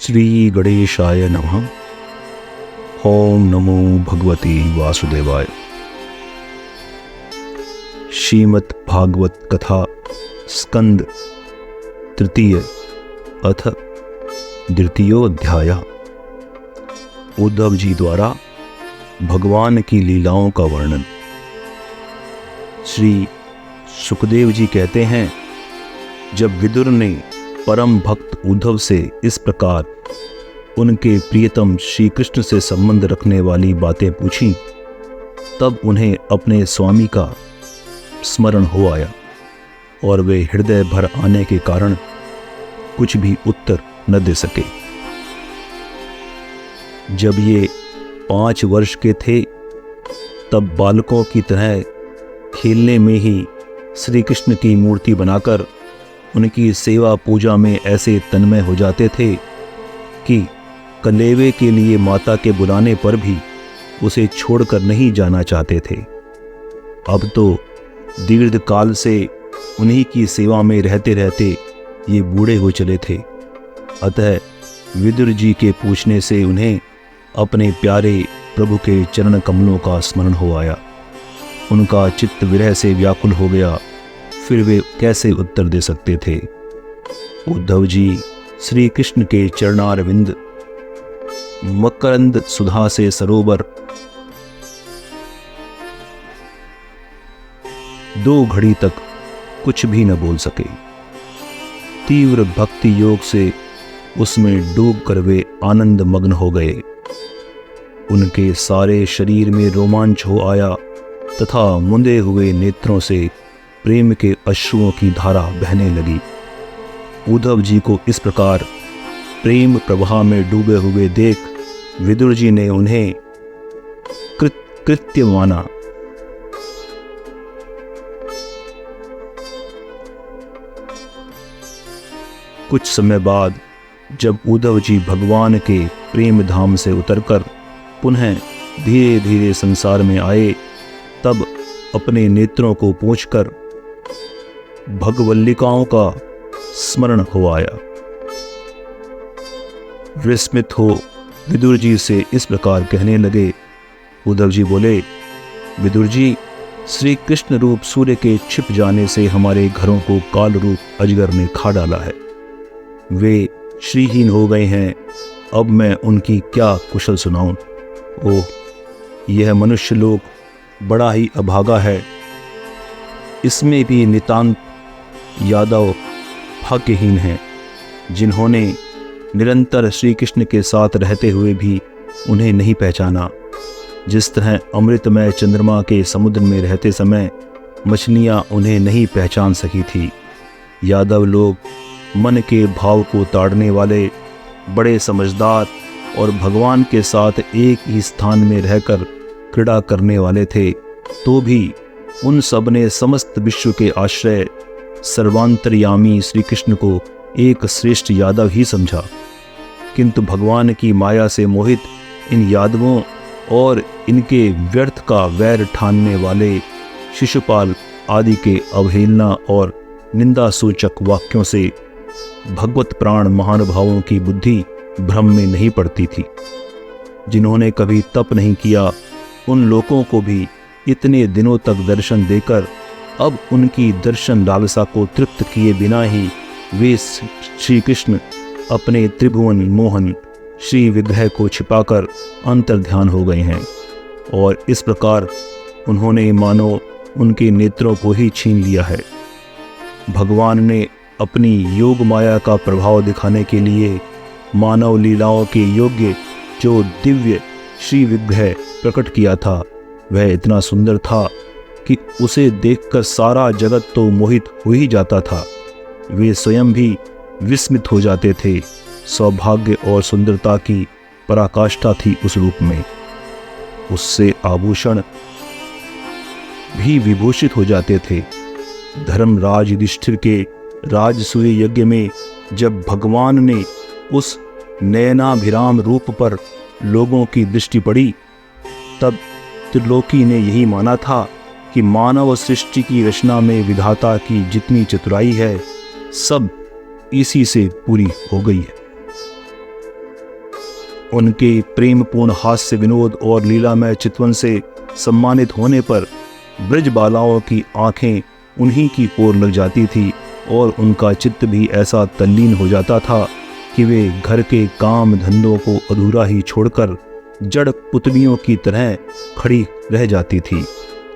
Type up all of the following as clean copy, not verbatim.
श्री गणेशाय नमः। ओम नमो भगवती वासुदेवाय। श्रीमद् भागवत कथा स्कंद तृतीय अथ द्वितीयोऽध्याय। उद्धव जी द्वारा भगवान की लीलाओं का वर्णन। श्री सुखदेव जी कहते हैं, जब विदुर ने परम भक्त उद्धव से इस प्रकार उनके प्रियतम श्री कृष्ण से संबंध रखने वाली बातें पूछीं, तब उन्हें अपने स्वामी का स्मरण हो आया और वे हृदय भर आने के कारण कुछ भी उत्तर न दे सके। जब ये 5 वर्ष के थे, तब बालकों की तरह खेलने में ही श्री कृष्ण की मूर्ति बनाकर उनकी सेवा पूजा में ऐसे तन्मय हो जाते थे कि कलेवे के लिए माता के बुलाने पर भी उसे छोड़कर नहीं जाना चाहते थे। अब तो दीर्घ काल से उन्हीं की सेवा में रहते रहते ये बूढ़े हो चले थे। अतः विदुर जी के पूछने से उन्हें अपने प्यारे प्रभु के चरण कमलों का स्मरण हो आया। उनका चित्त विरह से व्याकुल हो गया। फिर वे कैसे उत्तर दे सकते थे। उद्धव जी श्री कृष्ण के चरणारविंद, मकरंद सुधा से सरोवर, 2 घड़ी तक कुछ भी न बोल सके। तीव्र भक्ति योग से उसमें डूब कर वे आनंद मग्न हो गए। उनके सारे शरीर में रोमांच हो आया तथा मुंदे हुए नेत्रों से प्रेम के अश्रुओं की धारा बहने लगी। उद्धव जी को इस प्रकार प्रेम प्रवाह में डूबे हुए देख विदुर जी ने उन्हें कृत्य माना। कुछ समय बाद जब उद्धव जी भगवान के प्रेम धाम से उतरकर पुनः धीरे धीरे संसार में आए, तब अपने नेत्रों को पोंछकर भगवल्लिकाओं का स्मरण हो आया। विस्मित हो विदुर जी से इस प्रकार कहने लगे। उद्धव जी बोले, विदुर जी, श्री कृष्ण रूप सूर्य के छिप जाने से हमारे घरों को काल रूप अजगर ने खा डाला है। वे श्रीहीन हो गए हैं। अब मैं उनकी क्या कुशल सुनाऊं। ओह, यह मनुष्य लोक बड़ा ही अभागा है। इसमें भी नितांत यादव भाग्यहीन हैं, जिन्होंने निरंतर श्री कृष्ण के साथ रहते हुए भी उन्हें नहीं पहचाना। जिस तरह अमृतमय चंद्रमा के समुद्र में रहते समय मछलियां उन्हें नहीं पहचान सकी थी। यादव लोग मन के भाव को ताड़ने वाले, बड़े समझदार और भगवान के साथ एक ही स्थान में रहकर क्रीड़ा करने वाले थे, तो भी उन सब ने समस्त विश्व के आश्रय सर्वांतर्यामी श्री कृष्ण को एक श्रेष्ठ यादव ही समझा। किंतु भगवान की माया से मोहित इन यादवों और इनके व्यर्थ का वैर ठानने वाले शिशुपाल आदि के अवहेलना और निंदा सूचक वाक्यों से भगवत प्राण महानुभावों की बुद्धि भ्रम में नहीं पड़ती थी। जिन्होंने कभी तप नहीं किया, उन लोगों को भी इतने दिनों तक दर्शन देकर अब उनकी दर्शन लालसा को तृप्त किए बिना ही वे श्री कृष्ण अपने त्रिभुवन मोहन श्री विग्रह को छिपाकर अंतर्ध्यान हो गए हैं। और इस प्रकार उन्होंने मानो उनके नेत्रों को ही छीन लिया है। भगवान ने अपनी योग माया का प्रभाव दिखाने के लिए मानव लीलाओं के योग्य जो दिव्य श्री विग्रह प्रकट किया था, वह इतना सुंदर था कि उसे देखकर सारा जगत तो मोहित हो ही जाता था। वे स्वयं भी विस्मित हो जाते थे। सौभाग्य और सुंदरता की पराकाष्ठा थी उस रूप में। उससे आभूषण भी विभूषित हो जाते थे। धर्मराज युधिष्ठिर के राजसूय यज्ञ में जब भगवान ने उस नयनाभिराम रूप पर लोगों की दृष्टि पड़ी, तब त्रिलोकी ने यही माना था कि मानव सृष्टि की रचना में विधाता की जितनी चतुराई है, सब इसी से पूरी हो गई है। उनके प्रेमपूर्ण हास्य विनोद और लीलामय चितवन से सम्मानित होने पर ब्रज बालाओं की आंखें उन्हीं की ओर लग जाती थी और उनका चित्त भी ऐसा तल्लीन हो जाता था कि वे घर के काम धंधों को अधूरा ही छोड़कर जड़ पुतलियों की तरह खड़ी रह जाती थी।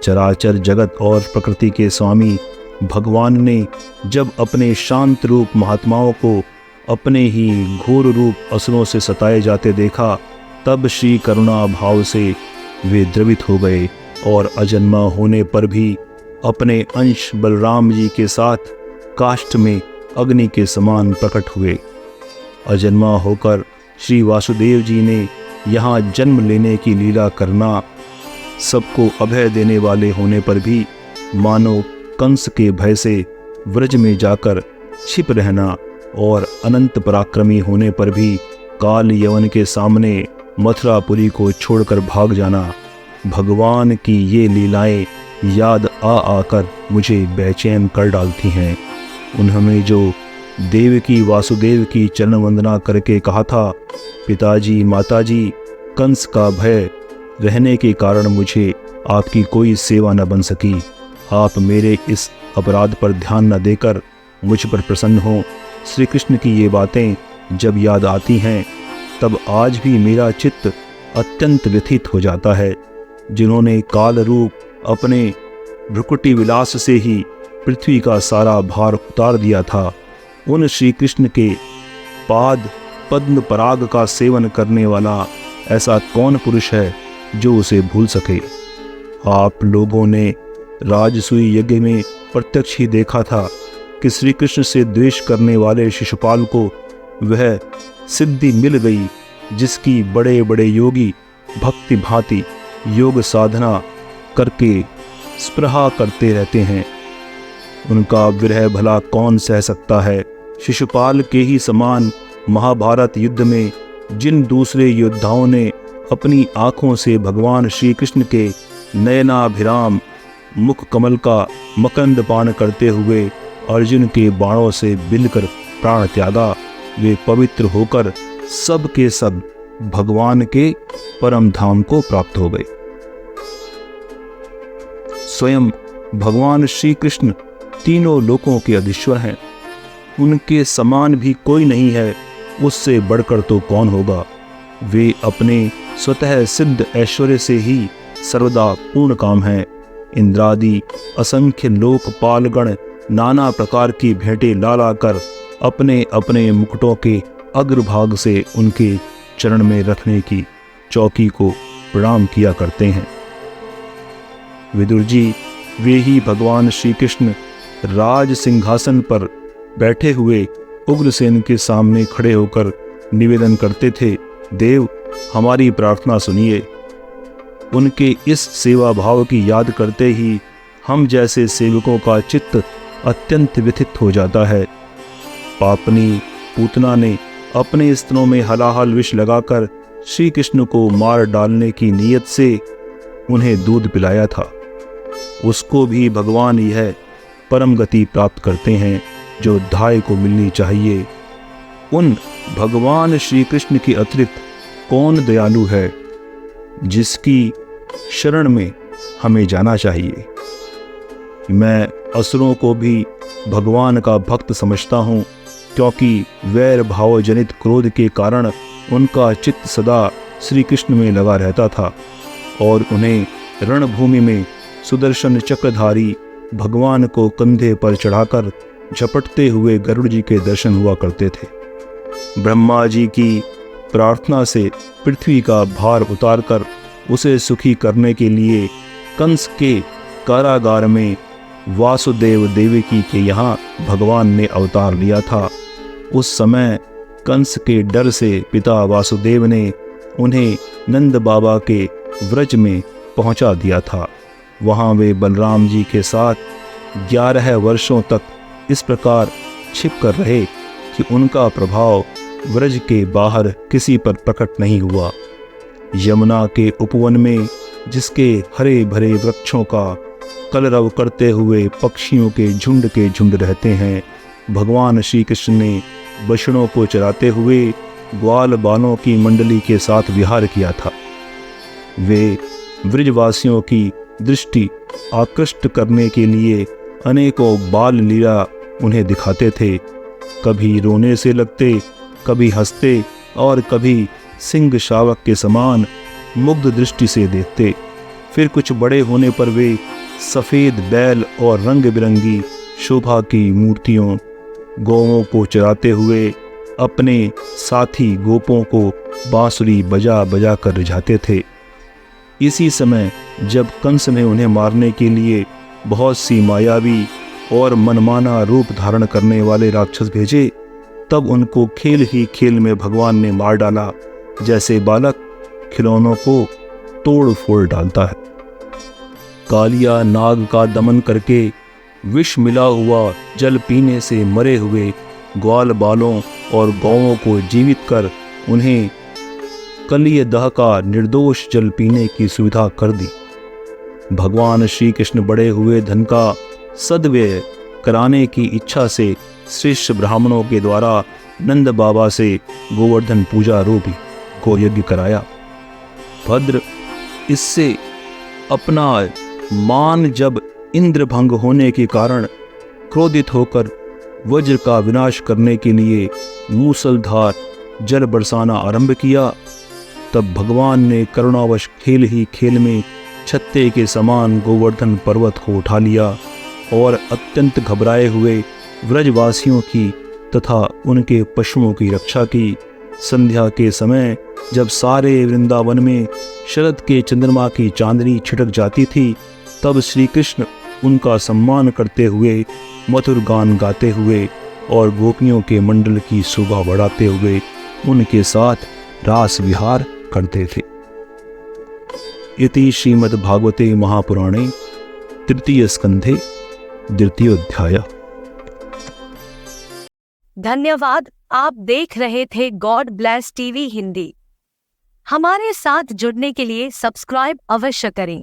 चराचर जगत और प्रकृति के स्वामी भगवान ने जब अपने शांत रूप महात्माओं को अपने ही घोर रूप असुरों से सताए जाते देखा, तब श्री करुणा भाव से वे द्रवित हो गए और अजन्मा होने पर भी अपने अंश बलराम जी के साथ काष्ठ में अग्नि के समान प्रकट हुए। अजन्मा होकर श्री वासुदेव जी ने यहाँ जन्म लेने की लीला करना, सबको अभय देने वाले होने पर भी मानो कंस के भय से व्रज में जाकर छिप रहना और अनंत पराक्रमी होने पर भी काल यवन के सामने मथुरापुरी को छोड़कर भाग जाना, भगवान की ये लीलाएं याद आ आकर मुझे बेचैन कर डालती हैं। उन्होंने जो देवकी वासुदेव की चरण वंदना करके कहा था, पिताजी माताजी, कंस का भय रहने के कारण मुझे आपकी कोई सेवा न बन सकी। आप मेरे इस अपराध पर ध्यान न देकर मुझ पर प्रसन्न हो। श्री कृष्ण की ये बातें जब याद आती हैं तब आज भी मेरा चित्त अत्यंत व्यथित हो जाता है। जिन्होंने काल रूप अपने भ्रुकुटी विलास से ही पृथ्वी का सारा भार उतार दिया था, उन श्री कृष्ण के पाद पद्म पराग का सेवन करने वाला ऐसा कौन पुरुष है जो उसे भूल सके। आप लोगों ने राजसूय यज्ञ में प्रत्यक्ष ही देखा था कि श्री कृष्ण से द्वेष करने वाले शिशुपाल को वह सिद्धि मिल गई जिसकी बड़े बड़े योगी भक्ति भांति योग साधना करके स्पृहा करते रहते हैं। उनका विरह भला कौन सह सकता है। शिशुपाल के ही समान महाभारत युद्ध में जिन दूसरे योद्धाओं ने अपनी आँखों से भगवान श्री कृष्ण के नयनाभिराम मुख कमल का मकंद पान करते हुए अर्जुन के बाणों से बिंधकर प्राण त्यागा, वे पवित्र होकर सब के सब भगवान के परम धाम को प्राप्त हो गए। स्वयं भगवान श्री कृष्ण तीनों लोकों के अधीश्वर हैं। उनके समान भी कोई नहीं है, उससे बढ़कर तो कौन होगा। वे अपने स्वतः सिद्ध ऐश्वर्य से ही सर्वदा पूर्ण काम हैं। इंद्रादि असंख्य लोकपालगण नाना प्रकार की भेंटें ला लाकर अपने अपने मुकुटों के अग्रभाग से उनके चरण में रखने की चौकी को प्रणाम किया करते हैं। विदुर जी, वे ही भगवान श्री कृष्ण राज सिंहासन पर बैठे हुए उग्रसेन के सामने खड़े होकर निवेदन करते थे, देव हमारी प्रार्थना सुनिए। उनके इस सेवा भाव की याद करते ही हम जैसे सेवकों का चित्त अत्यंत व्यथित हो जाता है। पापनी पूतना ने अपने स्तनों में हलाहल विष लगाकर श्री कृष्ण को मार डालने की नीयत से उन्हें दूध पिलाया था। उसको भी भगवान यह परम गति प्राप्त करते हैं जो धाय को मिलनी चाहिए। उन भगवान श्री कृष्ण के अतिरिक्त कौन दयालु है जिसकी शरण में हमें जाना चाहिए। मैं असुरों को भी भगवान का भक्त समझता हूँ, क्योंकि वैर भाव जनित क्रोध के कारण उनका चित्त सदा श्री कृष्ण में लगा रहता था और उन्हें रणभूमि में सुदर्शन चक्रधारी भगवान को कंधे पर चढ़ाकर झपटते हुए गरुड़ जी के दर्शन हुआ करते थे। ब्रह्मा जी की प्रार्थना से पृथ्वी का भार उतारकर उसे सुखी करने के लिए कंस के कारागार में वासुदेव देवकी के यहाँ भगवान ने अवतार लिया था। उस समय कंस के डर से पिता वासुदेव ने उन्हें नंद बाबा के व्रज में पहुंचा दिया था। वहाँ वे बलराम जी के साथ 11 वर्षों तक इस प्रकार छिप कर रहे कि उनका प्रभाव व्रज के बाहर किसी पर प्रकट नहीं हुआ। यमुना के उपवन में जिसके हरे भरे वृक्षों का कलरव करते हुए पक्षियों के झुंड रहते हैं, भगवान श्री कृष्ण ने बछड़ों को चराते हुए ग्वाल बालों की मंडली के साथ विहार किया था। वे ब्रजवासियों की दृष्टि आकृष्ट करने के लिए अनेकों बाल लीला उन्हें दिखाते थे। कभी रोने से लगते, कभी हंसते और कभी सिंह शावक के समान मुग्ध दृष्टि से देखते। फिर कुछ बड़े होने पर वे सफ़ेद बैल और रंग बिरंगी शोभा की मूर्तियों, गौओं को चराते हुए अपने साथी गोपों को बांसुरी बजा बजा कर रिझाते थे। इसी समय जब कंस ने उन्हें मारने के लिए बहुत सी मायावी और मनमाना रूप धारण करने वाले राक्षस भेजे, तब उनको खेल ही खेल में भगवान ने मार डाला, जैसे बालक खिलौनों को तोड़ फोड़ डालता है। कालिया नाग का दमन करके विष मिला हुआ जल पीने से मरे हुए ग्वाल बालों और गौओं को जीवित कर उन्हें कलिय दह का निर्दोष जल पीने की सुविधा कर दी। भगवान श्री कृष्ण बड़े हुए धन का सद्व्यय कराने की इच्छा से श्रेष्ठ ब्राह्मणों के द्वारा नंद बाबा से गोवर्धन पूजा रूपी को यज्ञ कराया। भद्र इससे अपना मान जब इंद्र भंग होने के कारण क्रोधित होकर वज्र का विनाश करने के लिए मूसलधार जल बरसाना आरंभ किया, तब भगवान ने करुणावश खेल ही खेल में छत्ते के समान गोवर्धन पर्वत को उठा लिया और अत्यंत घबराए हुए व्रजवासियों की तथा उनके पशुओं की रक्षा की। संध्या के समय जब सारे वृंदावन में शरद के चंद्रमा की चांदनी छिटक जाती थी, तब श्री कृष्ण उनका सम्मान करते हुए मधुर गान गाते हुए और गोपियों के मंडल की शोभा बढ़ाते हुए उनके साथ रास विहार करते थे। इति श्रीमद्भागवते महापुराणे तृतीय स्कंधे द्वितीयोऽध्याय। धन्यवाद। आप देख रहे थे गॉड ब्लेस टीवी हिंदी। हमारे साथ जुड़ने के लिए सब्सक्राइब अवश्य करें।